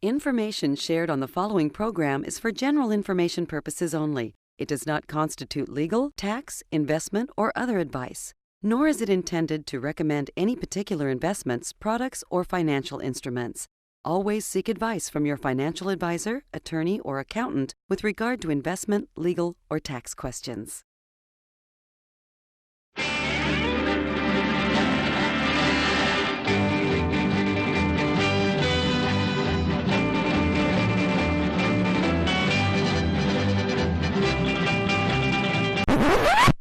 Information shared on the following program is for general information purposes only. It does not constitute legal, tax, investment, or other advice, nor is it intended to recommend any particular investments, products, or financial instruments. Always seek advice from your financial advisor, attorney, or accountant with regard to investment, legal, or tax questions.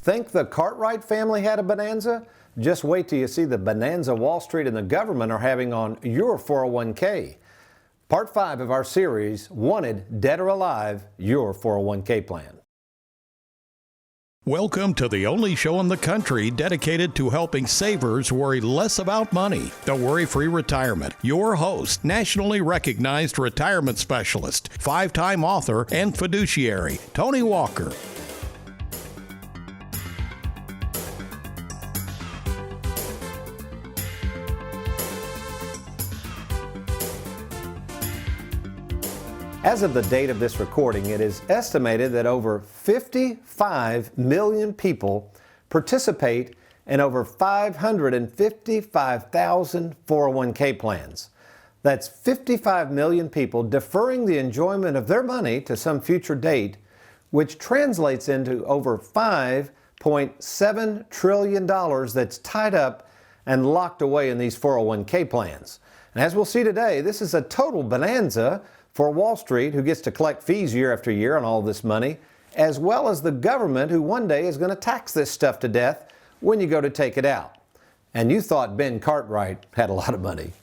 Think the Cartwright family had a bonanza? Just wait till you see the bonanza Wall Street and the government are having on your 401k. Part 5 of our series, Wanted, Dead or Alive, Your 401k Plan. Welcome to the only show in the country dedicated to helping savers worry less about money. The WorryFree Retirement. Your host, nationally recognized retirement specialist, 5-time author, and fiduciary, Tony Walker. As of the date of this recording, it is estimated that over 55 million people participate in over 555,000 401k plans. That's 55 million people deferring the enjoyment of their money to some future date, which translates into over $5.7 trillion that's tied up and locked away in these 401k plans. And as we'll see today, this is a total bonanza for Wall Street, who gets to collect fees year after year on all this money, as well as the government, who one day is going to tax this stuff to death when you go to take it out. And you thought Ben Cartwright had a lot of money.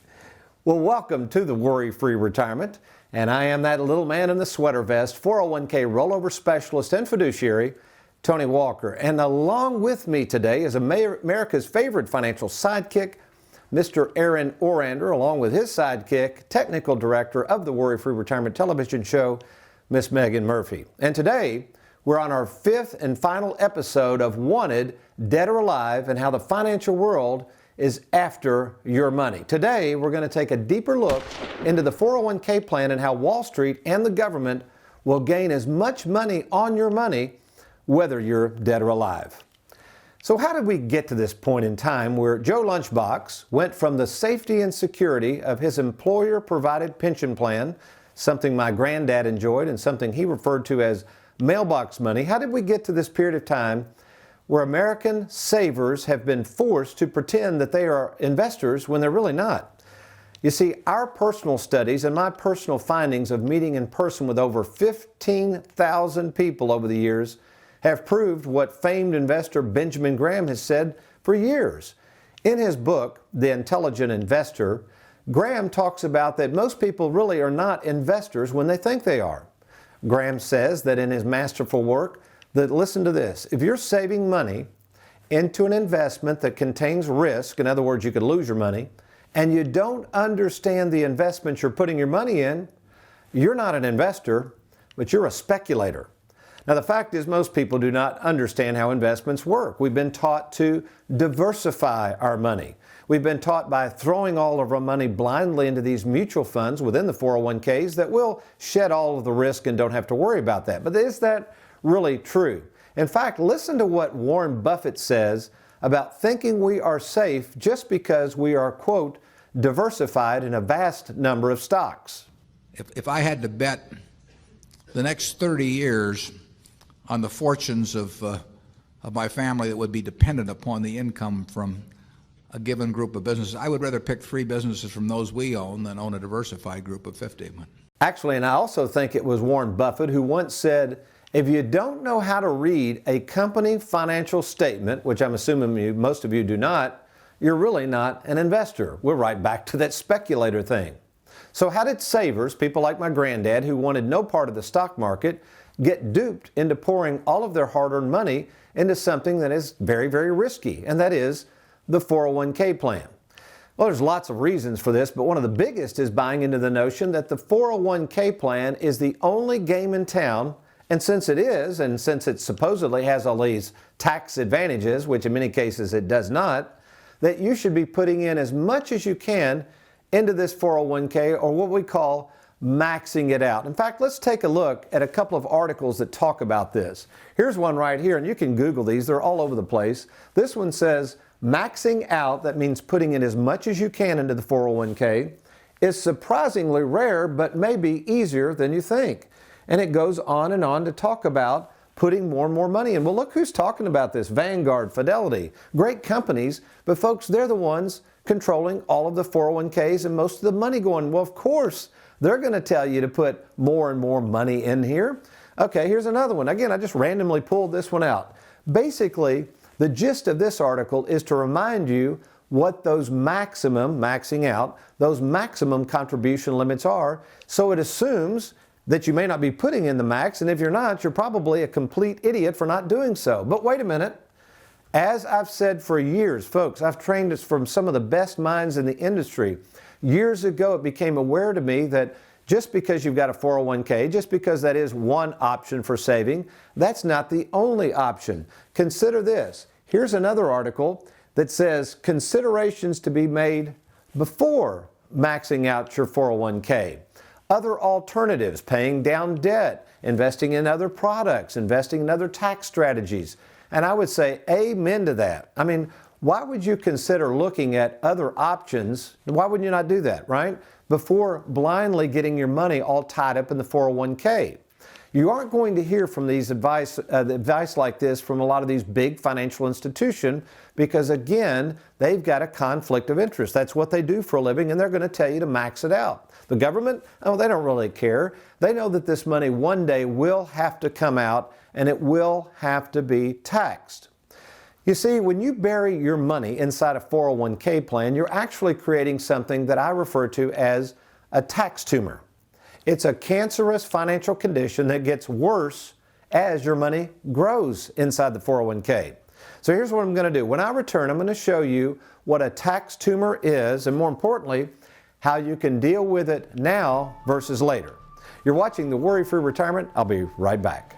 Well, welcome to the Worry-Free Retirement, and I am that little man in the sweater vest, 401k rollover specialist and fiduciary, Tony Walker. And along with me today is America's favorite financial sidekick, Mr. Aaron Orander, along with his sidekick, technical director of the WorryFree Retirement television show, Miss Megan Murphy. And today, we're on our 5th and final episode of Wanted, Dead or Alive, and how the financial world is after your money. Today, we're going to take a deeper look into the 401k plan and how Wall Street and the government will gain as much money on your money, whether you're dead or alive. So how did we get to this point in time where Joe Lunchbox went from the safety and security of his employer-provided pension plan, something my granddad enjoyed and something he referred to as mailbox money? How did we get to this period of time where American savers have been forced to pretend that they are investors when they're really not? You see, our personal studies and my personal findings of meeting in person with over 15,000 people over the years have proved what famed investor Benjamin Graham has said for years. In his book, The Intelligent Investor, Graham talks about that most people really are not investors when they think they are. Graham says that in his masterful work, that listen to this, if you're saving money into an investment that contains risk, in other words, you could lose your money, and you don't understand the investment you're putting your money in, you're not an investor, but you're a speculator. Now, the fact is most people do not understand how investments work. We've been taught to diversify our money. We've been taught by throwing all of our money blindly into these mutual funds within the 401ks that will shed all of the risk and don't have to worry about that. But is that really true? In fact, listen to what Warren Buffett says about thinking we are safe just because we are, quote, diversified in a vast number of stocks. If I had to bet the next 30 years on the fortunes of my family that would be dependent upon the income from a given group of businesses, I would rather pick 3 businesses from those we own than own a diversified group of 50. Actually, and I also think it was Warren Buffett who once said, if you don't know how to read a company financial statement, which I'm assuming most of you do not, you're really not an investor. We're right back to that speculator thing. So how did savers, people like my granddad who wanted no part of the stock market, get duped into pouring all of their hard-earned money into something that is very, very risky, and that is the 401k plan? Well, there's lots of reasons for this, but one of the biggest is buying into the notion that the 401k plan is the only game in town, and since it is, and since it supposedly has all these tax advantages, which in many cases it does not, that you should be putting in as much as you can into this 401k, or what we call maxing it out. In fact, let's take a look at a couple of articles that talk about this. Here's one right here, and you can Google these. They're all over the place. This one says, maxing out, that means putting in as much as you can into the 401k, is surprisingly rare, but may be easier than you think. And it goes on and on to talk about putting more and more money in. Well, look who's talking about this. Vanguard, Fidelity, great companies, but folks, they're the ones controlling all of the 401ks and most of the money going. Well, of course, they're going to tell you to put more and more money in here. Okay, here's another one. Again, I just randomly pulled this one out. Basically, the gist of this article is to remind you what those maxing out, those maximum contribution limits are. So it assumes that you may not be putting in the max, and if you're not, you're probably a complete idiot for not doing so. But wait a minute. As I've said for years, folks, I've trained from some of the best minds in the industry. Years ago, it became aware to me that just because you've got a 401k, just because that is one option for saving, that's not the only option. Consider this. Here's another article that says considerations to be made before maxing out your 401k. Other alternatives, paying down debt, investing in other products, investing in other tax strategies. And I would say amen to that. I mean, why would you consider looking at other options? Why wouldn't you not do that, right? Before blindly getting your money all tied up in the 401k. You aren't going to hear from these advice like this from a lot of these big financial institutions because, again, they've got a conflict of interest. That's what they do for a living, and they're going to tell you to max it out. The government, oh, they don't really care. They know that this money one day will have to come out, and it will have to be taxed. You see, when you bury your money inside a 401k plan, you're actually creating something that I refer to as a tax tumor. It's a cancerous financial condition that gets worse as your money grows inside the 401k. So here's what I'm going to do. When I return, I'm going to show you what a tax tumor is, and more importantly, how you can deal with it now versus later. You're watching the Worry-Free Retirement. I'll be right back.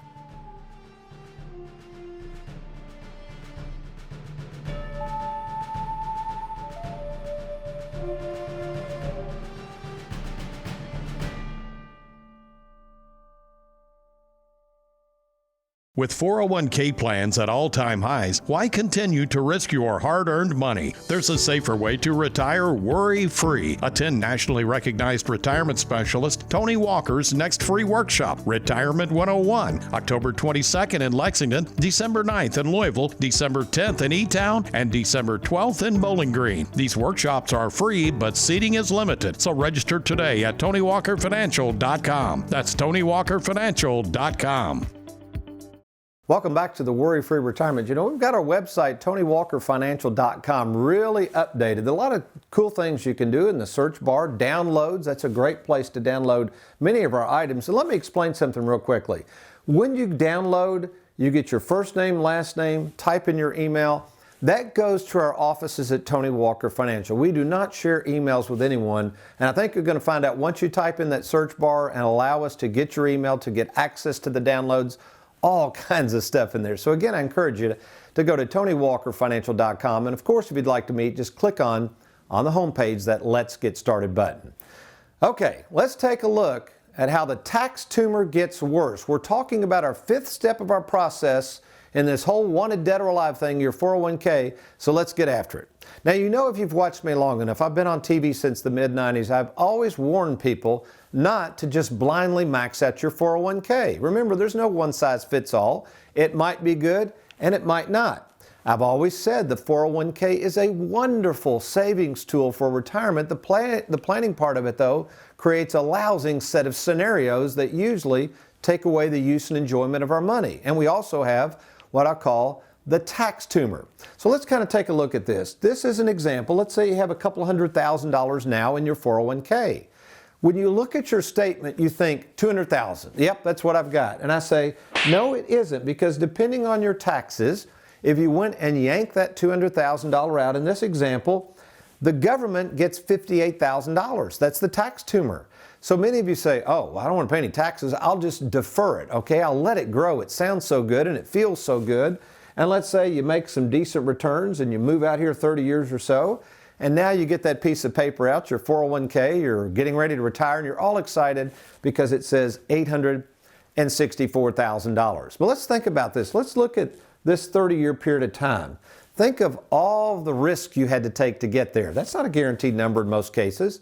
With 401k plans at all-time highs, why continue to risk your hard-earned money? There's a safer way to retire worry-free. Attend nationally recognized retirement specialist Tony Walker's next free workshop, Retirement 101, October 22nd in Lexington, December 9th in Louisville, December 10th in E-Town, and December 12th in Bowling Green. These workshops are free, but seating is limited, so register today at TonyWalkerFinancial.com. That's TonyWalkerFinancial.com. Welcome back to the Worry-Free Retirement. You know, we've got our website, TonyWalkerFinancial.com, really updated. A lot of cool things you can do in the search bar. Downloads, that's a great place to download many of our items. And let me explain something real quickly. When you download, you get your first name, last name, type in your email. That goes to our offices at Tony Walker Financial. We do not share emails with anyone. And I think you're going to find out once you type in that search bar and allow us to get your email to get access to the downloads, all kinds of stuff in there. So again, I encourage you to go to TonyWalkerFinancial.com. And of course, if you'd like to meet, just click on the homepage that Let's Get Started button. Okay, let's take a look at how the tax tumor gets worse. We're talking about our fifth step of our process in this whole wanted dead or alive thing, your 401k, so let's get after it. Now, you know, if you've watched me long enough, I've been on TV since the mid-90s, I've always warned people not to just blindly max out your 401k. Remember, there's no one-size-fits-all. It might be good, and it might not. I've always said the 401k is a wonderful savings tool for retirement. The planning part of it, though, creates a lousy set of scenarios that usually take away the use and enjoyment of our money. And we also have what I call the tax tumor. So let's kind of take a look at this. This is an example. Let's say you have a couple $100,000 now in your 401k. When you look at your statement, you think $200,000. Yep, that's what I've got. And I say, no, it isn't, because depending on your taxes, if you went and yanked that $200,000 out in this example, the government gets $58,000. That's the tax tumor. So many of you say, oh, well, I don't want to pay any taxes. I'll just defer it, okay? I'll let it grow. It sounds so good and it feels so good. And let's say you make some decent returns and you move out here 30 years or so, and now you get that piece of paper out, your 401k, you're getting ready to retire, and you're all excited because it says $864,000. But let's think about this. Let's look at this 30-year period of time. Think of all the risk you had to take to get there. That's not a guaranteed number in most cases.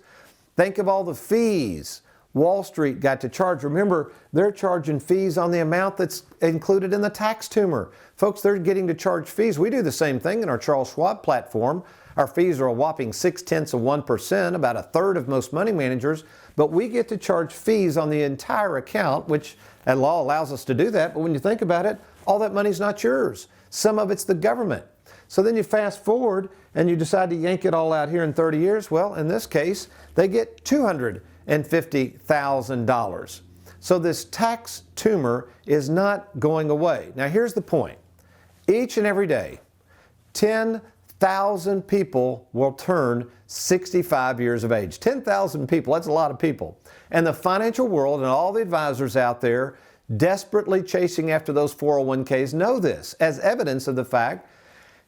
Think of all the fees Wall Street got to charge. Remember, they're charging fees on the amount that's included in the tax tumor. Folks, they're getting to charge fees. We do the same thing in our Charles Schwab platform. Our fees are a whopping 0.6%, about a third of most money managers, but we get to charge fees on the entire account, which law allows us to do that. But when you think about it, all that money's not yours. Some of it's the government. So then you fast forward and you decide to yank it all out here in 30 years. Well, in this case, they get $250,000. So this tax tumor is not going away. Now here's the point. Each and every day, 10,000 people will turn 65 years of age. 10,000 people, that's a lot of people. And the financial world and all the advisors out there desperately chasing after those 401ks know this, as evidence of the fact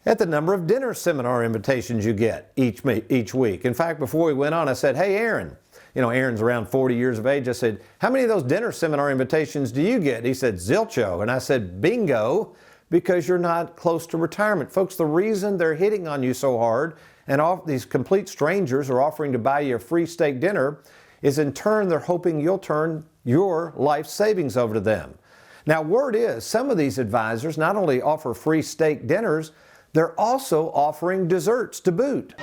at the number of dinner seminar invitations you get each week. In fact, before we went on, I said, hey, Aaron, Aaron's around 40 years of age. I said, how many of those dinner seminar invitations do you get? He said, zilcho. And I said, bingo, because you're not close to retirement. Folks, the reason they're hitting on you so hard and all these complete strangers are offering to buy you a free steak dinner is in turn they're hoping you'll turn your life savings over to them. Now, word is some of these advisors not only offer free steak dinners, they're also offering desserts to boot.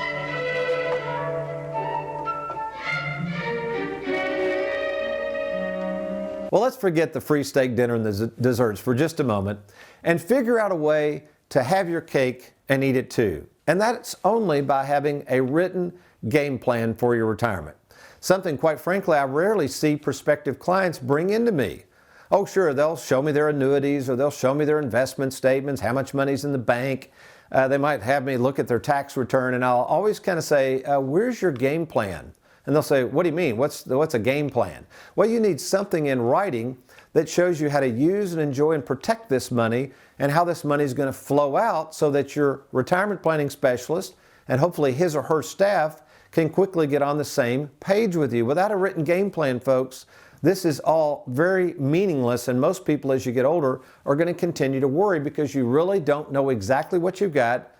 Well, let's forget the free steak dinner and the desserts for just a moment and figure out a way to have your cake and eat it too. And that's only by having a written game plan for your retirement. Something, quite frankly, I rarely see prospective clients bring into me. Oh, sure, they'll show me their annuities or they'll show me their investment statements, how much money's in the bank. They might have me look at their tax return, and I'll always kind of say, where's your game plan? And they'll say, what do you mean? What's a game plan? Well, you need something in writing that shows you how to use and enjoy and protect this money and how this money is going to flow out so that your retirement planning specialist and hopefully his or her staff can quickly get on the same page with you. Without a written game plan, folks, this is all very meaningless, and most people as you get older are going to continue to worry because you really don't know exactly what you've got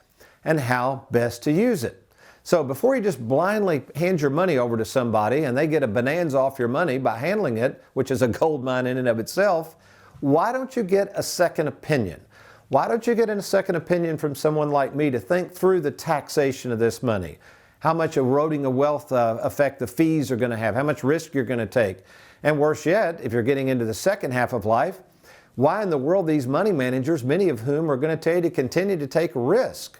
and how best to use it. So before you just blindly hand your money over to somebody and they get a bonanza off your money by handling it, which is a gold mine in and of itself, why don't you get a second opinion? Why don't you get a second opinion from someone like me to think through the taxation of this money? How much eroding of wealth effect the fees are going to have, how much risk you're going to take. And worse yet, if you're getting into the second half of life, why in the world these money managers, many of whom are going to tell you to continue to take risk?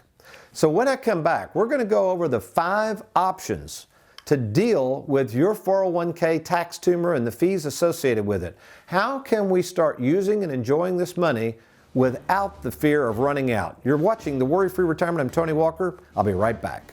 So when I come back, we're going to go over the 5 options to deal with your 401k tax tumor and the fees associated with it. How can we start using and enjoying this money without the fear of running out? You're watching the Worry-Free Retirement. I'm Tony Walker. I'll be right back.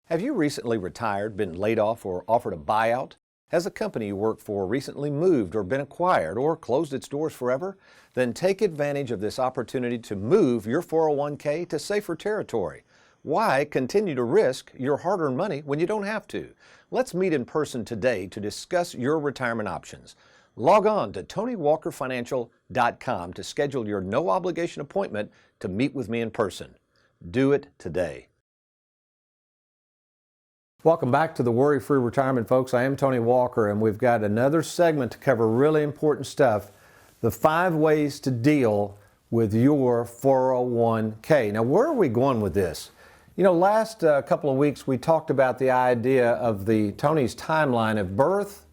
Have you recently retired, been laid off, or offered a buyout? Has a company you work for recently moved or been acquired or closed its doors forever? Then take advantage of this opportunity to move your 401k to safer territory. Why continue to risk your hard-earned money when you don't have to? Let's meet in person today to discuss your retirement options. Log on to TonyWalkerFinancial.com to schedule your no-obligation appointment to meet with me in person. Do it today. Welcome back to the Worry-Free Retirement, folks. I am Tony Walker, and we've got another segment to cover really important stuff, the 5 ways to deal with your 401k. Now, where are we going with this? You know, last couple of weeks we talked about the idea of the Tony's timeline of birth,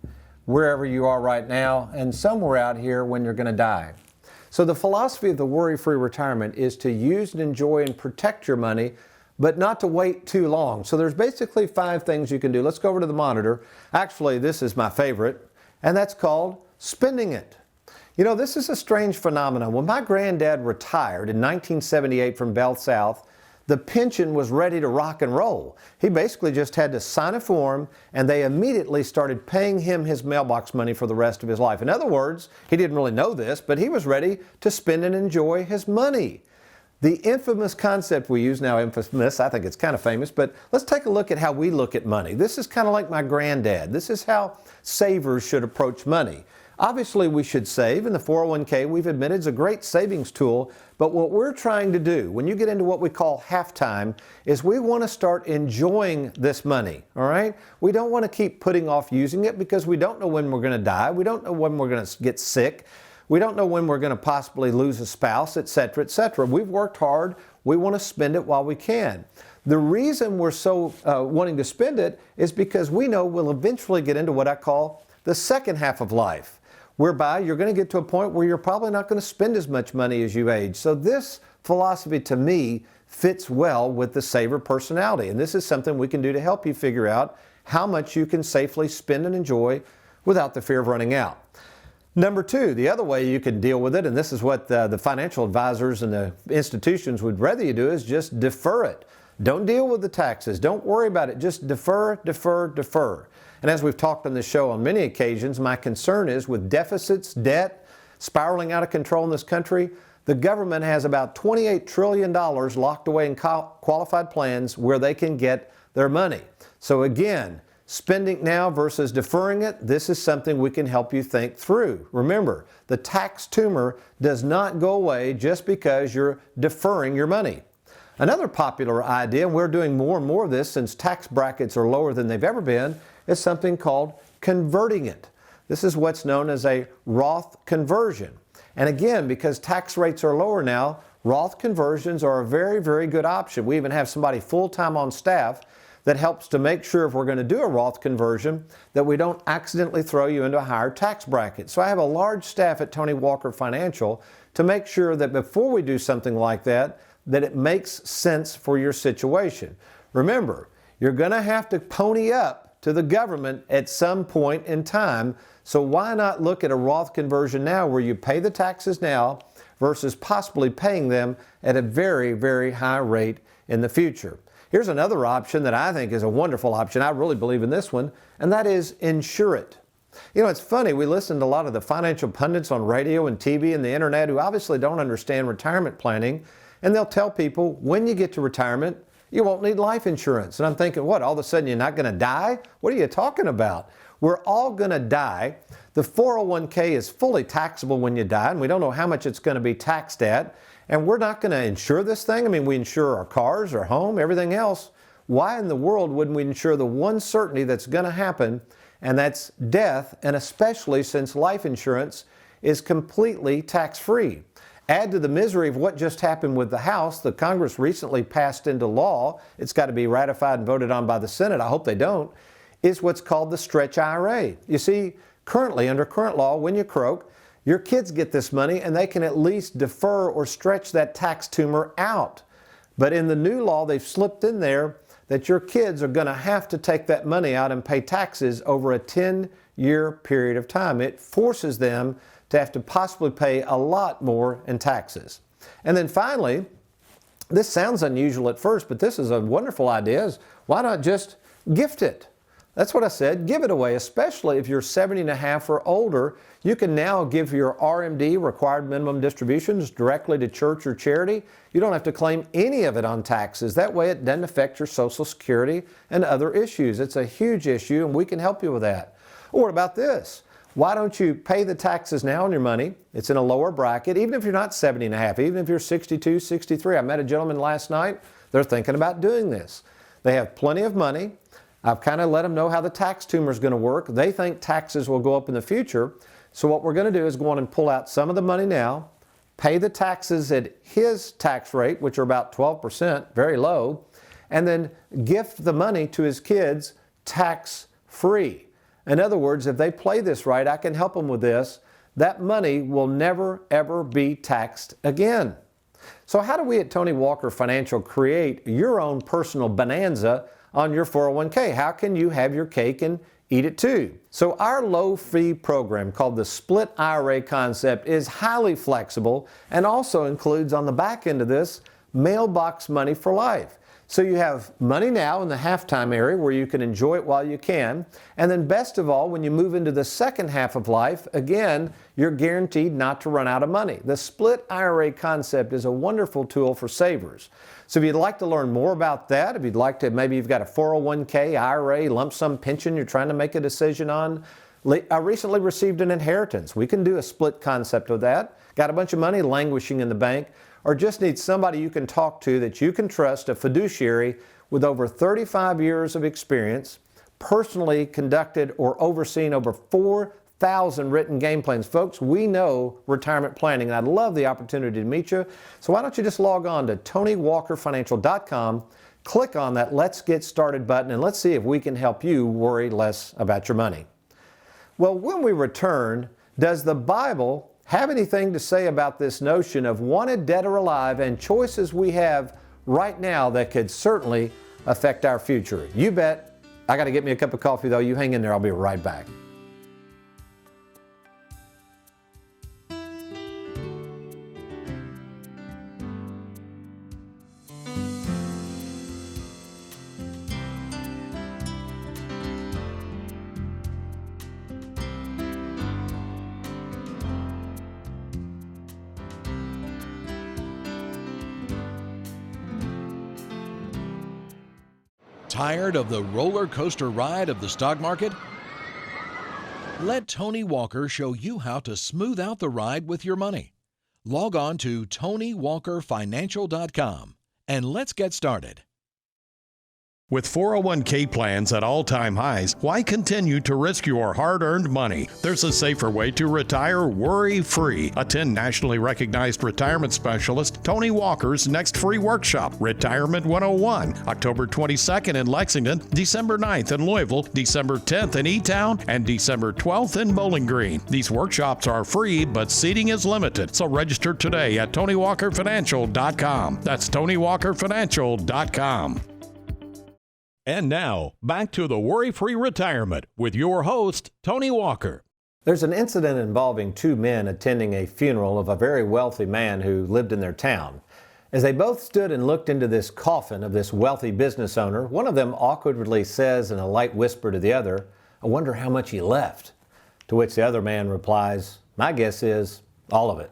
wherever you are right now, and somewhere out here when you're going to die. So the philosophy of the Worry-Free Retirement is to use and enjoy and protect your money, but not to wait too long. So there's basically 5 things you can do. Let's go over to the monitor. Actually, this is my favorite, and that's called spending it. You know, this is a strange phenomenon. When my granddad retired in 1978 from Bell South, the pension was ready to rock and roll. He basically just had to sign a form, and they immediately started paying him his mailbox money for the rest of his life. In other words, he didn't really know this, but he was ready to spend and enjoy his money. The infamous concept we use now, infamous, I think it's kind of famous, but let's take a look at how we look at money. This is kind of like my granddad. This is how savers should approach money. Obviously, we should save, and the 401k, we've admitted, is a great savings tool, but what we're trying to do, when you get into what we call halftime, is we want to start enjoying this money, all right? We don't want to keep putting off using it because we don't know when we're going to die. We don't know when we're going to get sick. We don't know when we're going to possibly lose a spouse, etc., etc. We've worked hard. We want to spend it while we can. The reason we're so wanting to spend it is because we know we'll eventually get into what I call the second half of life, whereby you're going to get to a point where you're probably not going to spend as much money as you age. So this philosophy, to me, fits well with the saver personality. And this is something we can do to help you figure out how much you can safely spend and enjoy without the fear of running out. Number two, the other way you can deal with it, and this is what the financial advisors and the institutions would rather you do, is just defer it. Don't deal with the taxes. Don't worry about it. Just defer, defer, defer. And as we've talked on this show on many occasions, my concern is with deficits, debt, spiraling out of control in this country, the government has about $28 trillion locked away in qualified plans where they can get their money. So again, spending now versus deferring it, this is something we can help you think through. Remember, the tax tumor does not go away just because you're deferring your money. Another popular idea, and we're doing more and more of this since tax brackets are lower than they've ever been, is something called converting it. This is what's known as a Roth conversion. And again, because tax rates are lower now, Roth conversions are a very, very good option. We even have somebody full-time on staff that helps to make sure if we're going to do a Roth conversion that we don't accidentally throw you into a higher tax bracket. So I have a large staff at Tony Walker Financial to make sure that before we do something like that, that it makes sense for your situation. Remember, you're going to have to pony up to the government at some point in time, so why not look at a Roth conversion now where you pay the taxes now versus possibly paying them at a very, very high rate in the future. Here's another option that I think is a wonderful option. I really believe in this one, and that is insure it. You know, it's funny, we listen to a lot of the financial pundits on radio and TV and the internet who obviously don't understand retirement planning, and they'll tell people when you get to retirement, you won't need life insurance. And I'm thinking, what, all of a sudden you're not going to die? What are you talking about? We're all going to die. The 401k is fully taxable when you die, and we don't know how much it's going to be taxed at. And we're not going to insure this thing. I mean, we insure our cars, our home, everything else. Why in the world wouldn't we insure the one certainty that's going to happen, and that's death, and especially since life insurance is completely tax-free? Add to the misery of what just happened with the House, the Congress recently passed into law, it's got to be ratified and voted on by the Senate, I hope they don't, is what's called the stretch IRA. You see, currently, under current law, when you croak, your kids get this money and they can at least defer or stretch that tax tumor out. But in the new law, they've slipped in there that your kids are going to have to take that money out and pay taxes over a 10-year period of time. It forces them to have to possibly pay a lot more in taxes. And then finally, this sounds unusual at first, but this is a wonderful idea, is why not just gift it? That's what I said, give it away, especially if you're 70 and a half or older. You can now give your RMD, required minimum distributions, directly to church or charity. You don't have to claim any of it on taxes. That way it doesn't affect your Social Security and other issues. It's a huge issue, and we can help you with that. Or what about this? Why don't you pay the taxes now on your money? It's in a lower bracket, even if you're not 70 and a half, even if you're 62, 63. I met a gentleman last night. They're thinking about doing this. They have plenty of money. I've kind of let them know how the tax tumor is going to work. They think taxes will go up in the future. So what we're going to do is go on and pull out some of the money now, pay the taxes at his tax rate, which are about 12%, very low, and then gift the money to his kids tax-free. In other words, if they play this right, I can help them with this. That money will never, ever be taxed again. So how do we at Tony Walker Financial create your own personal bonanza on your 401k? How can you have your cake and eat it too. So our low-fee program called the Split IRA Concept is highly flexible and also includes on the back end of this mailbox money for life. So you have money now in the halftime area where you can enjoy it while you can. And then best of all, when you move into the second half of life, again, you're guaranteed not to run out of money. The Split IRA Concept is a wonderful tool for savers. So if you'd like to learn more about that, if you'd like to, maybe you've got a 401k, IRA, lump sum pension you're trying to make a decision on. I recently received an inheritance. We can do a split concept of that. Got a bunch of money languishing in the bank, or just need somebody you can talk to that you can trust, a fiduciary with over 35 years of experience, personally conducted or overseen over 4,000 written game plans. Folks, we know retirement planning, and I'd love the opportunity to meet you. So why don't you just log on to TonyWalkerFinancial.com, click on that Let's Get Started button, and let's see if we can help you worry less about your money. Well, when we return, does the Bible have anything to say about this notion of wanted dead or alive and choices we have right now that could certainly affect our future? You bet. I got to get me a cup of coffee though. You hang in there. I'll be right back. Tired of the roller coaster ride of the stock market? Let Tony Walker show you how to smooth out the ride with your money. Log on to TonyWalkerFinancial.com and let's get started. With 401k plans at all-time highs, why continue to risk your hard-earned money? There's a safer way to retire worry-free. Attend nationally recognized retirement specialist Tony Walker's next free workshop, Retirement 101, October 22nd in Lexington, December 9th in Louisville, December 10th in E-Town, and December 12th in Bowling Green. These workshops are free, but seating is limited, so register today at TonyWalkerFinancial.com. That's TonyWalkerFinancial.com. And now, back to the WorryFree Retirement with your host, Tony Walker. There's an incident involving two men attending a funeral of a very wealthy man who lived in their town. As they both stood and looked into this coffin of this wealthy business owner, one of them awkwardly says in a light whisper to the other, "I wonder how much he left." To which the other man replies, "My guess is all of it."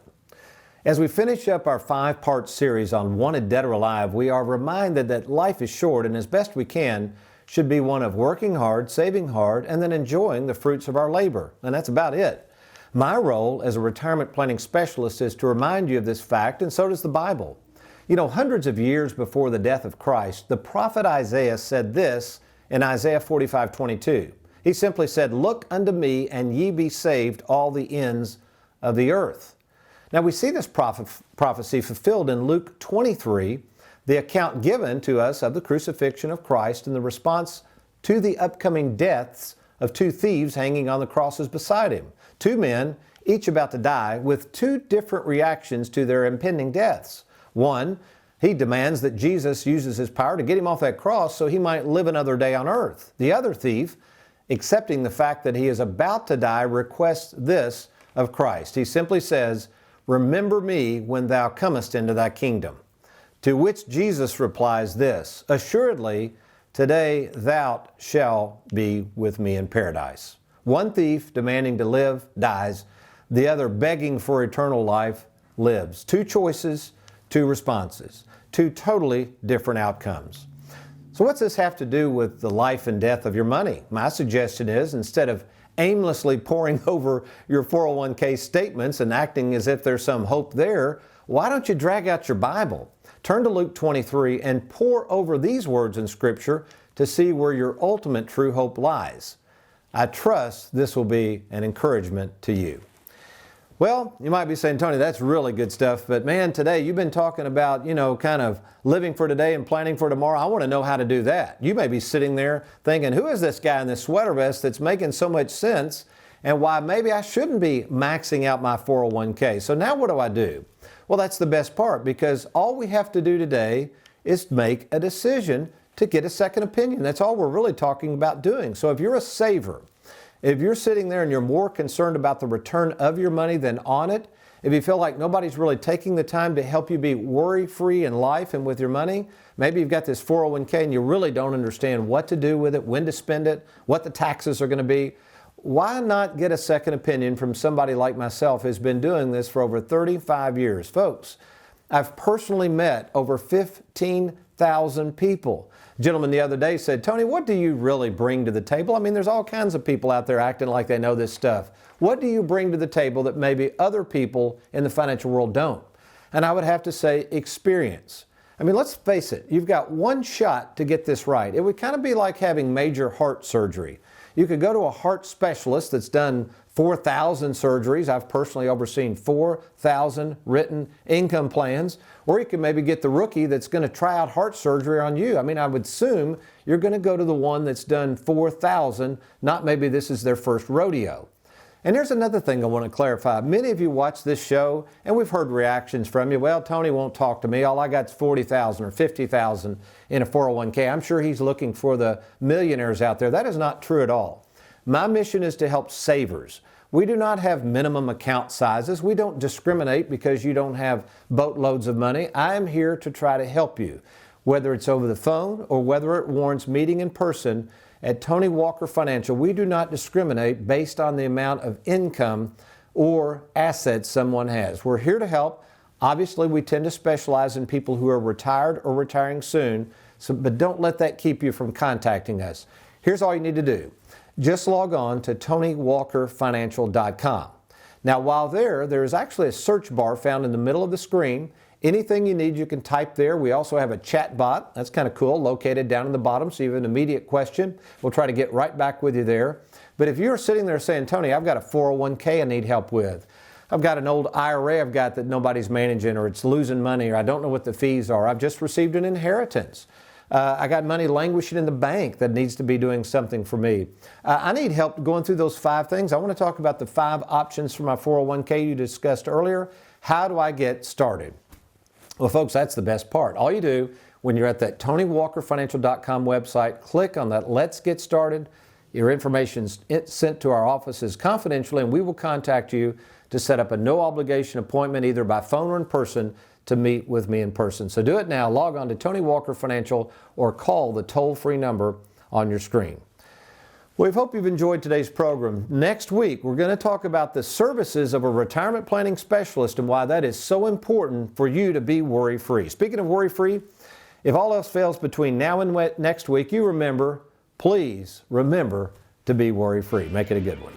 As we finish up our 5-part series on Wanted Dead or Alive, we are reminded that life is short and as best we can should be one of working hard, saving hard, and then enjoying the fruits of our labor. And that's about it. My role as a retirement planning specialist is to remind you of this fact, and so does the Bible. You know, hundreds of years before the death of Christ, the prophet Isaiah said this in Isaiah 45:22. He simply said, "Look unto me, and ye be saved, all the ends of the earth." Now we see this prophecy fulfilled in Luke 23, the account given to us of the crucifixion of Christ and the response to the upcoming deaths of two thieves hanging on the crosses beside him. Two men, each about to die, with two different reactions to their impending deaths. One, he demands that Jesus uses his power to get him off that cross so he might live another day on earth. The other thief, accepting the fact that he is about to die, requests this of Christ. He simply says, "Remember me when thou comest into thy kingdom." To which Jesus replies this, "Assuredly, today thou shalt be with me in paradise." One thief demanding to live dies. The other begging for eternal life lives. Two choices, two responses, two totally different outcomes. So what's this have to do with the life and death of your money? My suggestion is, instead of aimlessly poring over your 401k statements and acting as if there's some hope there, why don't you drag out your Bible? Turn to Luke 23 and pore over these words in Scripture to see where your ultimate true hope lies. I trust this will be an encouragement to you. Well, you might be saying, "Tony, that's really good stuff, but man, today you've been talking about, kind of living for today and planning for tomorrow. I want to know how to do that." You may be sitting there thinking, who is this guy in this sweater vest that's making so much sense, and why maybe I shouldn't be maxing out my 401k. So now what do I do? Well, that's the best part, because all we have to do today is make a decision to get a second opinion. That's all we're really talking about doing. So if you're a saver, if you're sitting there and you're more concerned about the return of your money than on it, if you feel like nobody's really taking the time to help you be worry-free in life and with your money, maybe you've got this 401k and you really don't understand what to do with it, when to spend it, what the taxes are going to be, why not get a second opinion from somebody like myself who's been doing this for over 35 years? Folks, I've personally met over 15,000 people. A gentleman the other day said, Tony, what do you really bring to the table? I mean, there's all kinds of people out there acting like they know this stuff. What do you bring to the table that maybe other people in the financial world don't? And I would have to say experience. I mean, let's face it, you've got one shot to get this right. It would kind of be like having major heart surgery. You could go to a heart specialist that's done 4,000 surgeries. I've personally overseen 4,000 written income plans. Or you could maybe get the rookie that's going to try out heart surgery on you. I mean, I would assume you're going to go to the one that's done 4,000, not maybe this is their first rodeo. And here's another thing I want to clarify. Many of you watch this show, and we've heard reactions from you. Well, Tony won't talk to me. All I got is 40,000 or 50,000 in a 401k. I'm sure he's looking for the millionaires out there. That is not true at all. My mission is to help savers. We do not have minimum account sizes. We don't discriminate because you don't have boatloads of money. I am here to try to help you, whether it's over the phone or whether it warrants meeting in person. At Tony Walker Financial, we do not discriminate based on the amount of income or assets someone has. We're here to help. Obviously, we tend to specialize in people who are retired or retiring soon, but don't let that keep you from contacting us. Here's all you need to do. Just log on to TonyWalkerFinancial.com. Now, while there is actually a search bar found in the middle of the screen. Anything you need, you can type there. We also have a chat bot. That's kind of cool, located down in the bottom, so you have an immediate question. We'll try to get right back with you there. But if you're sitting there saying, Tony, I've got a 401k I need help with. I've got an old IRA I've got that nobody's managing, or it's losing money, or I don't know what the fees are. I've just received an inheritance. I got money languishing in the bank that needs to be doing something for me. I need help going through those 5 things. I want to talk about the 5 options for my 401k you discussed earlier. How do I get started? Well, folks, that's the best part. All you do when you're at that TonyWalkerFinancial.com website, click on that Let's Get Started. Your information's sent to our offices confidentially, and we will contact you to set up a no-obligation appointment either by phone or in person to meet with me in person. So do it now. Log on to Tony Walker Financial or call the toll-free number on your screen. We hope you've enjoyed today's program. Next week, we're going to talk about the services of a retirement planning specialist and why that is so important for you to be worry-free. Speaking of worry-free, if all else fails between now and next week, please remember to be worry-free. Make it a good one.